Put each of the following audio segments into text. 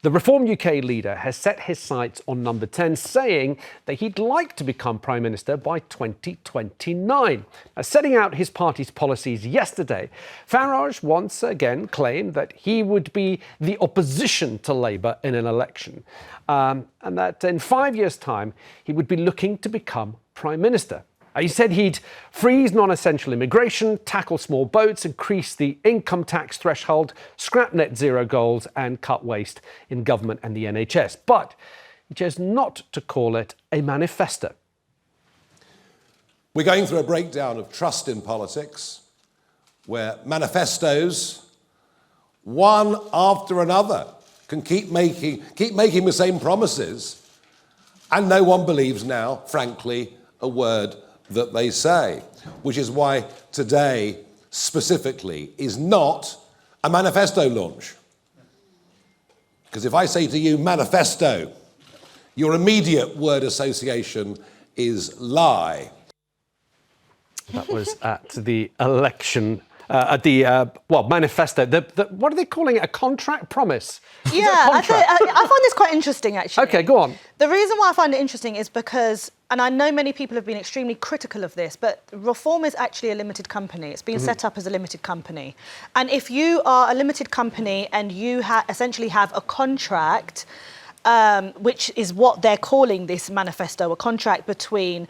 The Reform UK leader has set his sights on number 10, saying that he'd like to become Prime Minister by 2029. Now, setting out his party's policies yesterday, Farage once again claimed that he would be the opposition to Labour in an election, and that in 5 years' time he would be looking to become Prime Minister. He said he'd freeze non-essential immigration, tackle small boats, increase the income tax threshold, scrap net zero goals and cut waste in government and the NHS. But he chose not to call it a manifesto. We're going through a breakdown of trust in politics, where manifestos, one after another, can keep making the same promises, and no one believes now, frankly, a word that they say, which is why today specifically is not a manifesto launch. Because if I say to you manifesto, your immediate word association is lie. That was at the election, manifesto. What are they calling it? A contract promise? Yeah, I find this quite interesting, actually. OK, go on. The reason why I find it interesting is because, and I know many people have been extremely critical of this, but Reform is actually a limited company. It's been set up as a limited company. And if you are a limited company and you essentially have a contract, which is what they're calling this manifesto, a contract between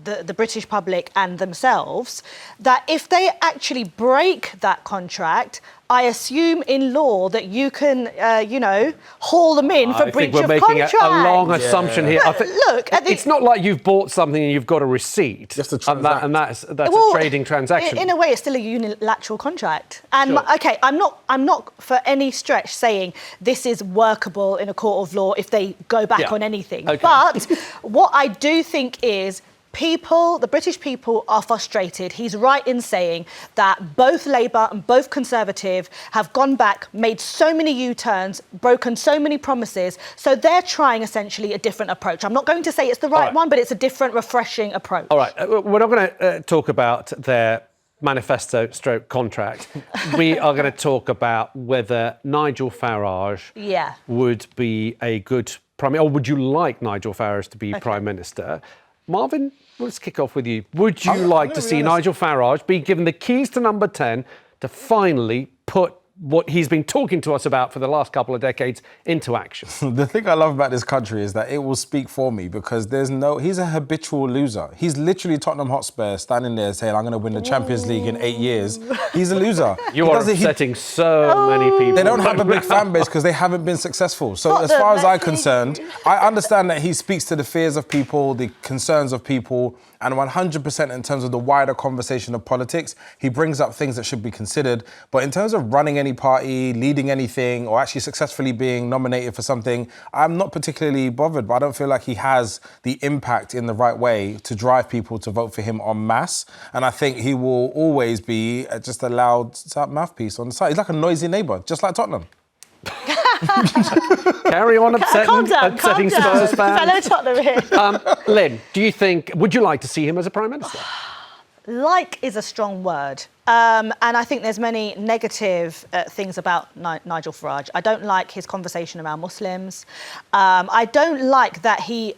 the British public and themselves, that if they actually break that contract, I assume in law that you can, haul them in for breach of contract. I think we're making a long assumption here. Look, it's not like you've bought something and you've got a receipt. Just a and that's a trading transaction. In a way, it's still a unilateral contract. And sure. OK, I'm not for any stretch saying this is workable in a court of law if they go back on anything. Okay. But what I do think is, the British people are frustrated. He's right in saying that both Labour and both Conservative have gone back, made so many U-turns, broken so many promises. So they're trying essentially a different approach. I'm not going to say it's the right one, but it's a different, refreshing approach. All right. We're not going to talk about their manifesto stroke contract. We are going to talk about whether Nigel Farage would be a good Prime Minister, or would you like Nigel Farage to be Prime Minister? Marvyn, let's kick off with you. Would you like to see Nigel Farage be given the keys to number 10 to finally put what he's been talking to us about for the last couple of decades into action? The thing I love about this country is that it will speak for me, because he's a habitual loser. He's literally Tottenham Hotspur standing there saying, I'm going to win the Champions League in 8 years. He's a loser. You are upsetting so many people. They don't have a big fan base because they haven't been successful. So as far as I'm concerned, I understand that he speaks to the fears of people, the concerns of people, and 100% in terms of the wider conversation of politics, he brings up things that should be considered. But in terms of running any party, leading anything, or actually successfully being nominated for something, I'm not particularly bothered, but I don't feel like he has the impact in the right way to drive people to vote for him en masse. And I think he will always be just a loud mouthpiece on the side. He's like a noisy neighbour, just like Tottenham. Carry on upsetting Spurs fans. Fellow Tottenham here. Lynn, would you like to see him as a Prime Minister? Like is a strong word. And I think there's many negative things about Nigel Farage. I don't like his conversation around Muslims. I don't like that he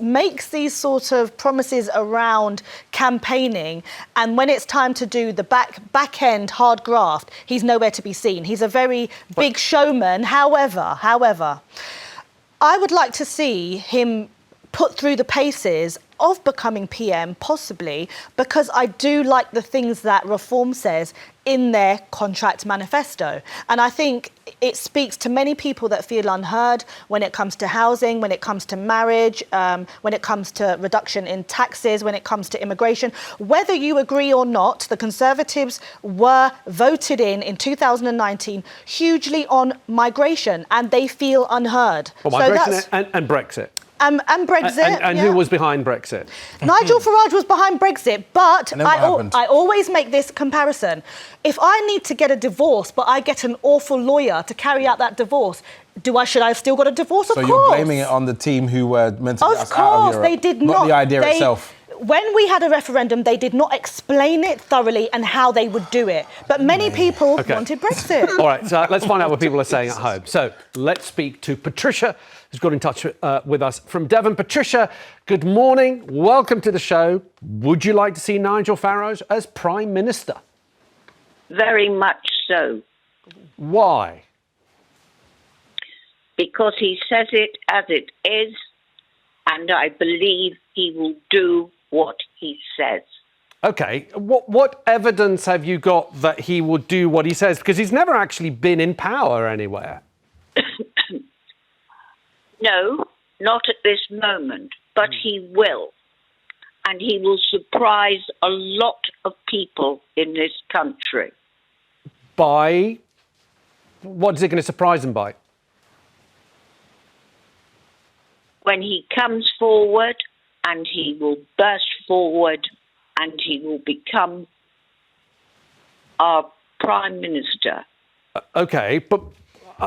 makes these sort of promises around campaigning, and when it's time to do the back end hard graft, he's nowhere to be seen. He's a very big showman. However, I would like to see him put through the paces of becoming PM, possibly, because I do like the things that Reform says in their contract manifesto. And I think it speaks to many people that feel unheard when it comes to housing, when it comes to marriage, when it comes to reduction in taxes, when it comes to immigration. Whether you agree or not, the Conservatives were voted in 2019 hugely on migration, and they feel unheard. Well, migration and Brexit. And Brexit. And who was behind Brexit? Nigel Farage was behind Brexit, but I always make this comparison. If I need to get a divorce, but I get an awful lawyer to carry out that divorce, should I still got a divorce? Of course. So you're blaming it on the team who were meant to get us out of Europe, they did not. Not the idea itself. when we had a referendum, they did not explain it thoroughly and how they would do it. But many people wanted Brexit. All right, so let's find out what people are saying at home. So let's speak to Patricia, who's got in touch with us from Devon. Patricia, good morning. Welcome to the show. Would you like to see Nigel Farage as Prime Minister? Very much so. Why? Because he says it as it is, and I believe he will do what he says. OK, what evidence have you got that he will do what he says? Because he's never actually been in power anywhere. No, not at this moment, but he will. And he will surprise a lot of people in this country. By? What is it going to surprise them by? When he comes forward, and he will burst forward, and he will become our Prime Minister. OK, but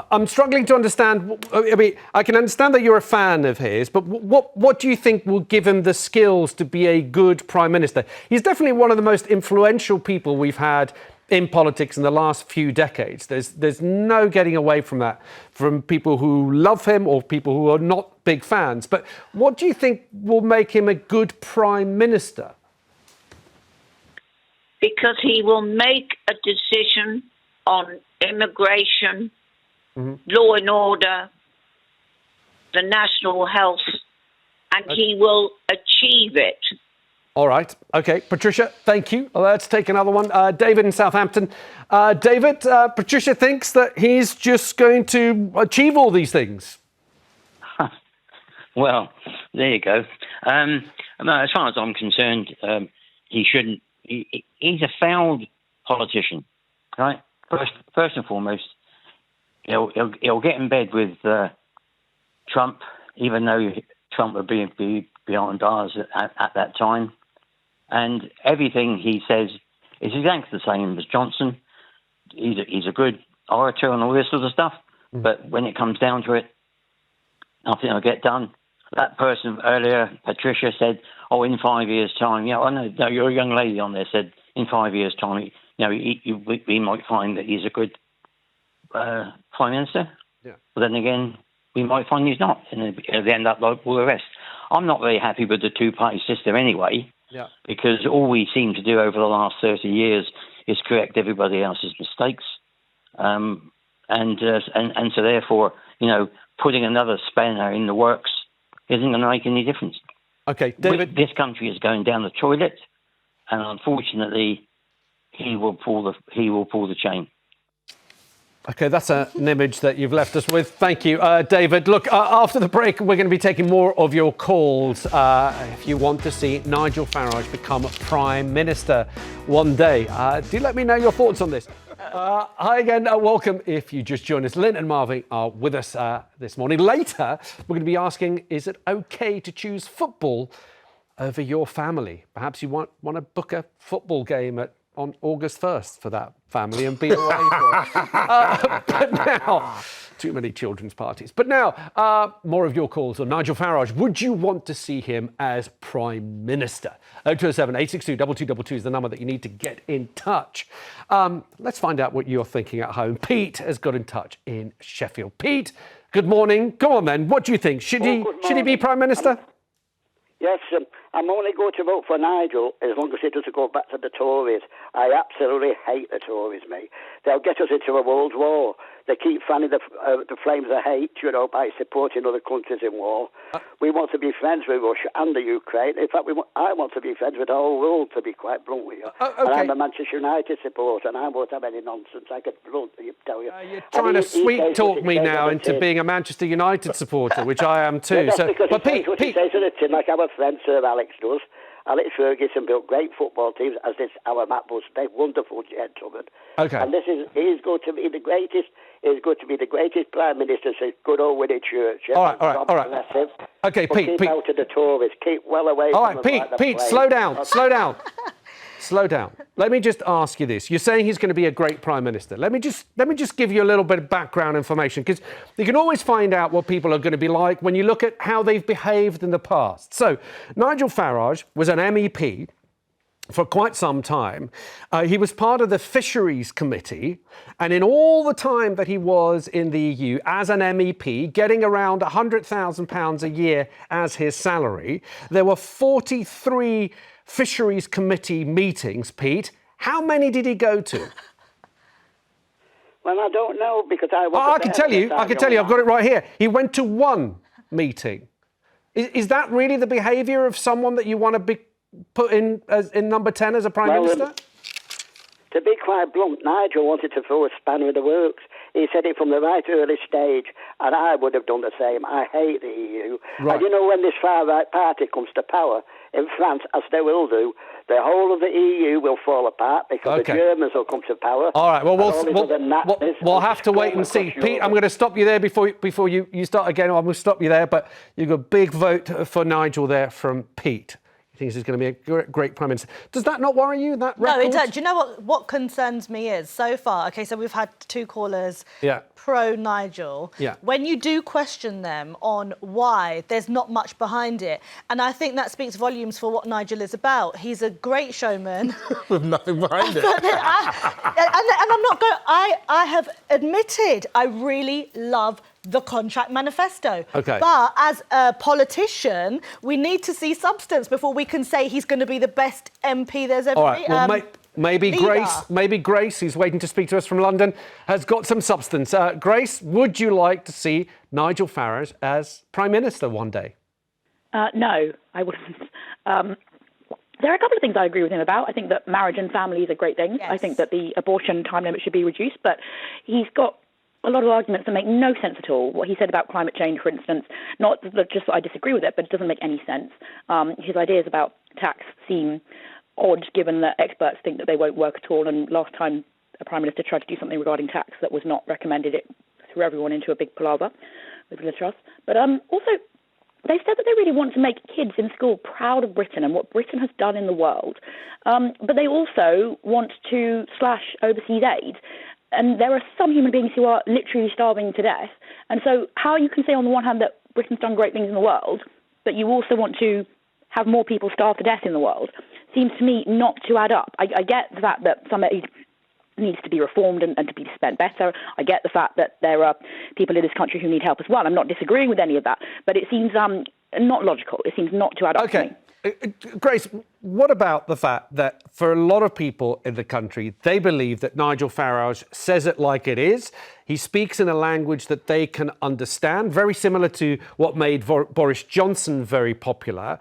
I'm struggling to understand. I mean, I can understand that you're a fan of his, but what do you think will give him the skills to be a good Prime Minister? He's definitely one of the most influential people we've had in politics in the last few decades. There's no getting away from that, from people who love him or people who are not big fans. But what do you think will make him a good Prime Minister? Because he will make a decision on immigration, law and order, the national health, and he will achieve it. All right. OK. Patricia, thank you. Let's take another one. David in Southampton. David, Patricia thinks that he's just going to achieve all these things. Well, there you go. No, as far as I'm concerned, he shouldn't. He's a failed politician, right? First and foremost, he'll get in bed with Trump, even though Trump would be behind bars at that time. And everything he says is exactly the same as Johnson. He's a good orator and all this sort of stuff. But when it comes down to it, nothing will get done. That person earlier, Patricia, said, "Oh, in 5 years' time." Yeah, I know. No, you're a young lady on there said, "In 5 years' time, we might find that he's a good Prime Minister." Yeah. But then again, we might find he's not, and they end up like all the rest. I'm not very happy with the two-party system anyway. Yeah. Because all we seem to do over the last 30 years is correct everybody else's mistakes, and so therefore, putting another spanner in the works isn't going to make any difference. OK, David. This country is going down the toilet, and unfortunately, he will pull the chain. OK, that's an image that you've left us with. Thank you, David. Look, after the break, we're going to be taking more of your calls if you want to see Nigel Farage become Prime Minister one day. Do let me know your thoughts on this. Hi again, welcome if you just joined us. Lynn and Marvyn are with us this morning. Later, we're going to be asking, is it OK to choose football over your family? Perhaps you want to book a football game on August 1st for that family and be away for it. But now, too many children's parties. But now, more of your calls on Nigel Farage. Would you want to see him as Prime Minister? 0207 862 2222 is the number that you need to get in touch. Let's find out what you're thinking at home. Pete has got in touch in Sheffield. Pete, good morning. Go on then. What do you think? Should he be Prime Minister? Yes, I'm only going to vote for Nigel as long as he doesn't go back to the Tories. I absolutely hate the Tories, mate. They'll get us into a world war. They keep fanning the flames of hate, by supporting other countries in war. We want to be friends with Russia and the Ukraine. In fact, I want to be friends with the whole world, to be quite blunt with you. Okay. And I'm a Manchester United supporter, and I won't have any nonsense. I could bluntly tell you. You're trying to sweet talk me now into being a Manchester United supporter, which I am too. Yeah, but Pete, Pete, he says to the tin, like our friend Sir Alex does. Alex Ferguson built great football teams, as this our Matt Bush. They're wonderful gentlemen. Okay. And he's going to be the greatest. He's going to be the greatest Prime Minister since good old Winnie Church. All right. Okay, but Pete. Keep out of the Tories. Keep well away. All from right, them like the Pete. plague. Slow down. slow down. Let me just ask you this. You're saying he's going to be a great Prime Minister. Let me just give you a little bit of background information, because you can always find out what people are going to be like when you look at how they've behaved in the past. So, Nigel Farage was an MEP for quite some time. He was part of the Fisheries Committee, and in all the time that he was in the EU as an MEP, getting around £100,000 a year as his salary, there were 43 Fisheries Committee meetings, Pete. How many did he go to? Well, I don't know, because I was... I can tell you, I've got it right here. He went to one meeting. Is that really the behaviour of someone that you want to be put in number 10 as a Prime Minister? To be quite blunt, Nigel wanted to throw a spanner in the works. He said it from the right early stage, and I would have done the same. I hate the EU. Right. And you know, when this far-right party comes to power in France, as they will do, the whole of the EU will fall apart, because the Germans will come to power. All right, well, we'll have to wait and see. Pete, I'm going to stop you there before you start again. I'm going to stop you there, but you've got a big vote for Nigel there from Pete. Thinks he's going to be a great Prime Minister. Does that not worry you, that record? No, it does. Do you know what concerns me is, so far, OK, so we've had two callers pro-Nigel. Yeah. When you do question them on why, there's not much behind it. And I think that speaks volumes for what Nigel is about. He's a great showman. With nothing behind it. And I'm not going... I have admitted I really love the contract manifesto. OK. But as a politician, we need to see substance before we can say he's going to be the best MP there's ever been. All right, well, maybe Grace, who's waiting to speak to us from London, has got some substance. Grace, would you like to see Nigel Farage as Prime Minister one day? No, I wouldn't. There are a couple of things I agree with him about. I think that marriage and family is a great thing. Yes. I think that the abortion time limit should be reduced, but he's got a lot of arguments that make no sense at all. What he said about climate change, for instance, not just that I disagree with it, but it doesn't make any sense. His ideas about tax seem odd, given that experts think that they won't work at all. And last time a Prime Minister tried to do something regarding tax that was not recommended, it threw everyone into a big palaver with Liz Truss. But also, they said that they really want to make kids in school proud of Britain and what Britain has done in the world. But they also want to slash overseas aid. And there are some human beings who are literally starving to death. And so how you can say on the one hand that Britain's done great things in the world, but you also want to have more people starve to death in the world, seems to me not to add up. I get the fact that some aid needs to be reformed and to be spent better. I get the fact that there are people in this country who need help as well. I'm not disagreeing with any of that. But it seems not logical. It seems not to add up to me. Grace, what about the fact that for a lot of people in the country, they believe that Nigel Farage says it like it is. He speaks in a language that they can understand, very similar to what made Boris Johnson very popular.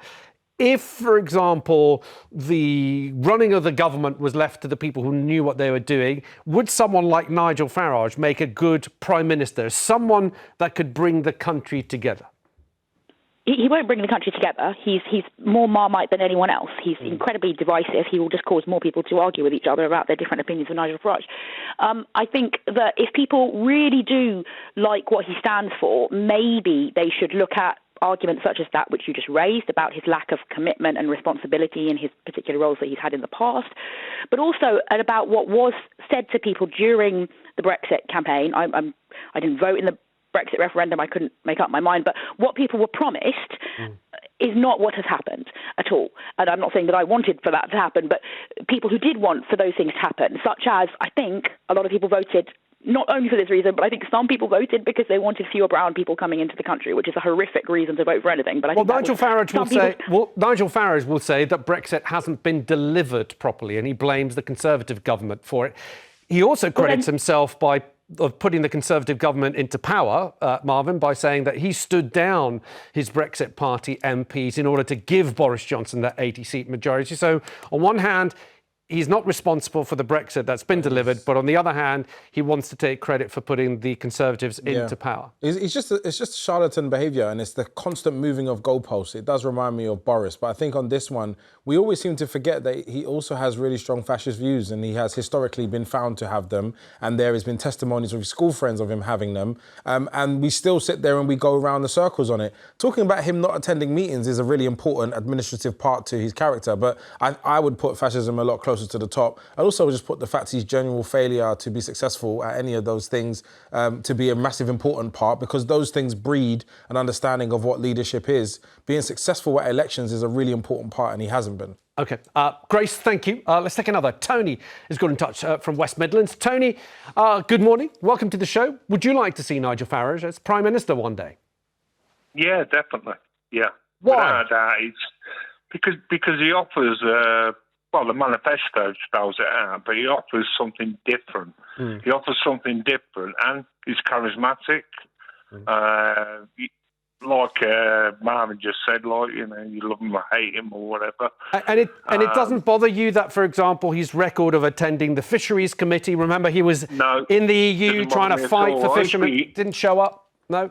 If, for example, the running of the government was left to the people who knew what they were doing, would someone like Nigel Farage make a good Prime Minister, someone that could bring the country together? He won't bring the country together. He's more Marmite than anyone else. He's incredibly divisive. He will just cause more people to argue with each other about their different opinions of Nigel Farage. I think that if people really do like what he stands for, maybe they should look at arguments such as that which you just raised about his lack of commitment and responsibility in his particular roles that he's had in the past, but also about what was said to people during the Brexit campaign. I didn't vote in the Brexit referendum, I couldn't make up my mind, but what people were promised is not what has happened at all. And I'm not saying that I wanted for that to happen, but people who did want for those things to happen, such as, I think, a lot of people voted not only for this reason, but I think some people voted because they wanted fewer brown people coming into the country, which is a horrific reason to vote for anything. But I think Nigel Farage will say that Brexit hasn't been delivered properly, and he blames the Conservative government for it. He also credits himself of putting the Conservative government into power, Marvyn, by saying that he stood down his Brexit Party MPs in order to give Boris Johnson that 80-seat majority. So, on one hand, he's not responsible for the Brexit that's been delivered, but on the other hand, he wants to take credit for putting the Conservatives into power. It's just charlatan behaviour, and it's the constant moving of goalposts. It does remind me of Boris, but I think on this one, we always seem to forget that he also has really strong fascist views, and he has historically been found to have them, and there has been testimonies of his school friends of him having them, and we still sit there and we go around the circles on it. Talking about him not attending meetings is a really important administrative part to his character, but I would put fascism a lot closer to the top. I'd also just put the fact his general failure to be successful at any of those things to be a massive important part, because those things breed an understanding of what leadership is. Being successful at elections is a really important part, and he hasn't been. OK. Grace, thank you. Let's take another. Tony has got in touch from West Midlands. Tony, good morning. Welcome to the show. Would you like to see Nigel Farage as Prime Minister one day? Yeah, definitely. Yeah. Why? Without a doubt, because he offers... well, the manifesto spells it out, but he offers something different. He offers something different, and he's charismatic. Like Marvyn just said, like, you know, you love him or hate him or whatever. And it doesn't bother you that, for example, his record of attending the Fisheries Committee, remember he was in the EU trying to fight for fishermen, didn't show up? No?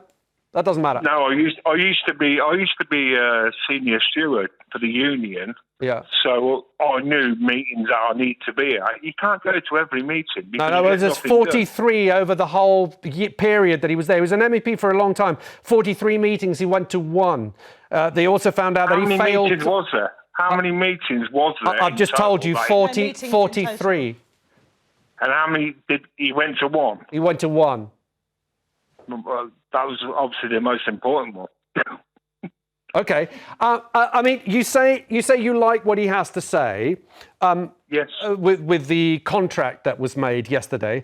That doesn't matter. No, I used to be a senior steward for the union. Yeah. So I knew meetings that I need to be at. You can't go to every meeting. No, there's 43 over the whole period that he was there. He was an MEP for a long time. 43 meetings, he went to one. They also found out that he failed. How many meetings was there? How many meetings was there? I've just told you, 43. And how many did he went to one? He went to one. Well, that was obviously the most important one. OK. I mean, you say you like what he has to say. Yes. With the contract that was made yesterday,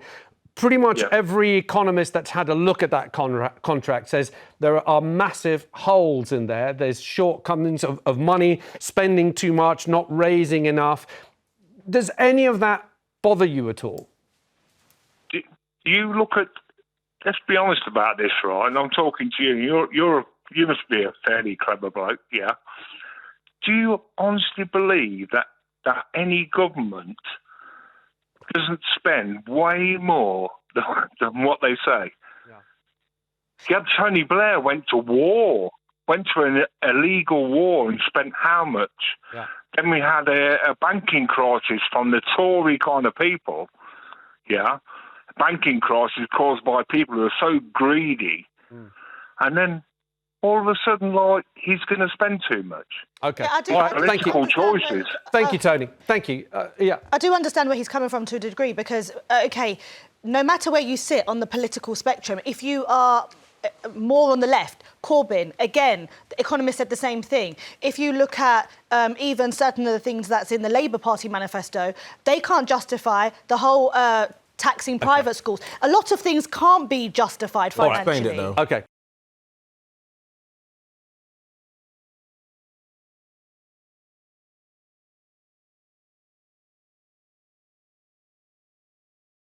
pretty much every economist that's had a look at that contract says there are massive holes in there. There's shortcomings of money, spending too much, not raising enough. Does any of that bother you at all? Do you look at... Let's be honest about this, right? And I'm talking to you. You must be a fairly clever bloke, yeah. Do you honestly believe that any government doesn't spend way more than what they say? Yeah. You had Tony Blair went to war, went to an illegal war and spent how much? Yeah. Then we had a banking crisis from the Tory kind of people, yeah. Banking crisis caused by people who are so greedy, and then all of a sudden, like, he's going to spend too much. OK. All right, political choices. Thank you, Tony. Thank you. Yeah. I do understand where he's coming from to a degree, because, OK, no matter where you sit on the political spectrum, if you are more on the left, Corbyn, again, the Economist said the same thing. If you look at even certain of the things that's in the Labour Party manifesto, they can't justify the whole... taxing private schools. A lot of things can't be justified financially. Explained it, though. OK.